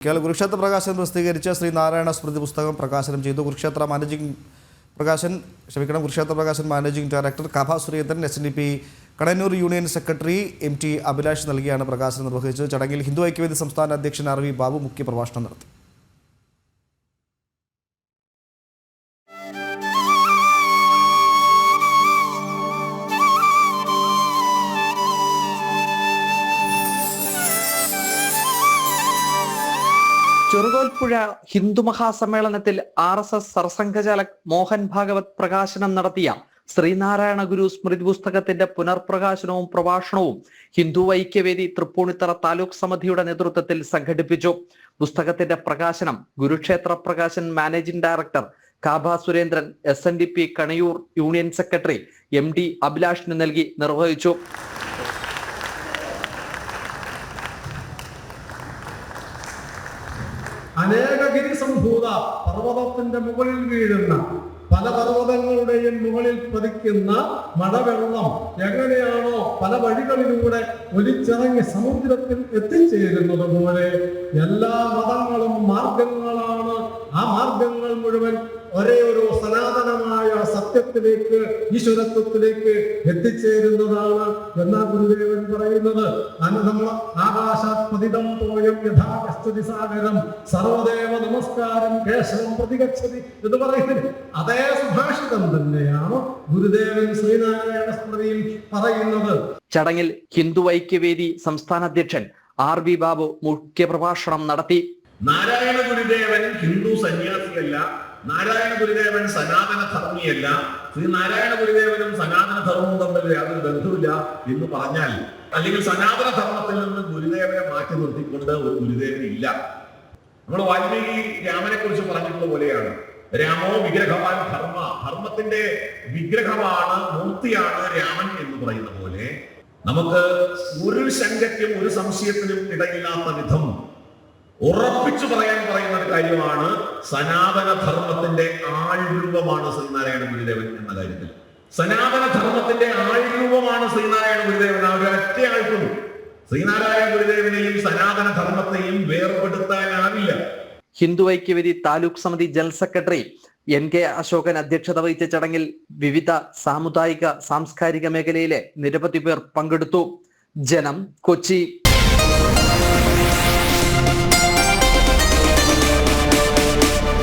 കുരുക്ഷേത്ര പ്രകാശനം പ്രസിദ്ധീകരിച്ച ശ്രീനാരായണ സ്മൃതി പുസ്തകം പ്രകാശനം ചെയ്തു. Kurukshetra Prakashan managing director Kabha Surendran, SNDP Kadannur union secretary MT Abhilash നൽകിയാണ് പ്രകാശനം നിർവഹിച്ചത്. ചടങ്ങിൽ ഹിന്ദു ഐക്യവേദി സംസ്ഥാന അധ്യക്ഷൻ RV ബാബു മുഖ്യപ്രഭാഷണം നടത്തി. ചെറുകോൽപ്പുഴ ഹിന്ദു മഹാസമ്മേളനത്തിൽ RSS സർസംഘചാലക് മോഹൻ ഭാഗവത് പ്രകാശനം നടത്തിയ ശ്രീനാരായണ ഗുരു സ്മൃതി പുസ്തകത്തിന്റെ പുനർപ്രകാശനവും പ്രഭാഷണവും ഹിന്ദു ഐക്യവേദി തൃപ്പൂണിത്തറ താലൂക്ക് സമിതിയുടെ നേതൃത്വത്തിൽ സംഘടിപ്പിച്ചു. പുസ്തകത്തിന്റെ പ്രകാശനം Kurukshetra Prakashan managing director Kabha Surendran, SNDP Kadannur union secretary MT അഭിലാഷിന് നൽകി നിർവഹിച്ചു. അനേക ഗിരിസംഭൂത പർവ്വതത്തിന്റെ മുകളിൽ വീഴുന്ന പല പർവ്വതങ്ങളുടെയും മുകളിൽ പതിക്കുന്ന മഴവെള്ളം എങ്ങനെയാണോ പല വഴികളിലൂടെ ഒലിച്ചിറങ്ങി സമുദ്രത്തിൽ എത്തിച്ചേരുന്നത് പോലെ എല്ലാ മതങ്ങളും മാർഗങ്ങളാണ്. ആ മാർഗങ്ങൾ മുഴുവൻ ഒരേ ഒരു സനാതനമായ സത്യത്തിലേക്ക്, ഈശ്വരത്വത്തിലേക്ക് എത്തിച്ചേരുന്നതാണ് എന്നാ ഗുരുദേവൻ പറയുന്നത്. ആകാശാത്പതിതം തോയം യഥാഗച്ഛതി സാഗരം സർവദേവ നമസ്കാരം കേശവം പ്രതിഗച്ഛതി എന്ന് പറയുന്നത് അതേ സുഭാഷിതം തന്നെയാണ് ഗുരുദേവൻ ശ്രീനാരായണ സ്മൃതിയിൽ പറയുന്നത്. ചടങ്ങിൽ ഹിന്ദു ഐക്യവേദി സംസ്ഥാന അധ്യക്ഷൻ RV ബാബു മുഖ്യപ്രഭാഷണം നടത്തി. നാരായണ ഗുരുദേവൻ ഹിന്ദു സന്യാസിയല്ല, നാരായണ ഗുരുദേവൻ സനാതന ധർമ്മിയല്ല, ശ്രീനാരായണ ഗുരുദേവനും സനാതന ധർമ്മവും തമ്മിൽ യാതൊരു ബന്ധമില്ല എന്ന് പറഞ്ഞാൽ, അല്ലെങ്കിൽ സനാതന ധർമ്മത്തിൽ നിന്ന് ഗുരുദേവനെ മാറ്റി നിർത്തിക്കൊണ്ട് ഒരു ഗുരുദേവൻ ഇല്ല. നമ്മൾ വാൽമീകി രാമനെ കുറിച്ച് പറഞ്ഞിട്ടുള്ള പോലെയാണ്, രാമോ വിഗ്രഹവാൻ ധർമ്മ, ധർമ്മത്തിന്റെ വിഗ്രഹമാണ്, മൂർത്തിയാണ് രാമൻ എന്ന് പറയുന്ന പോലെ നമുക്ക് ഒരു ശങ്കയ്ക്കും ഒരു സംശയത്തിനും ഇടയില്ലാത്ത വിധം ഉറപ്പിച്ചു പറയുന്ന ഒരു കാര്യമാണ് സനാതന ധർമ്മത്തിന്റെ ആൾരൂപമാണ് ശ്രീനാരായണ ഗുരുദേവൻ എന്ന കാര്യത്തിൽ. സനാതന ധർമ്മത്തിന്റെ ആൾരൂപമാണ് ശ്രീനാരായണ ഗുരുദേവൻ. ഒരൊറ്റ ആൾക്കും ശ്രീനാരായണ ഗുരുദേവനെയും സനാതന ധർമ്മത്തെയും വേർപെടുത്താനാവില്ല. ഹിന്ദു ഐക്യവേദി താലൂക്ക് സമിതി ജനറൽ സെക്രട്ടറി NK അശോകൻ അധ്യക്ഷത വഹിച്ച ചടങ്ങിൽ വിവിധ സാമുദായിക സാംസ്കാരിക മേഖലയിലെ നിരവധി പേർ പങ്കെടുത്തു. ജനം, കൊച്ചി.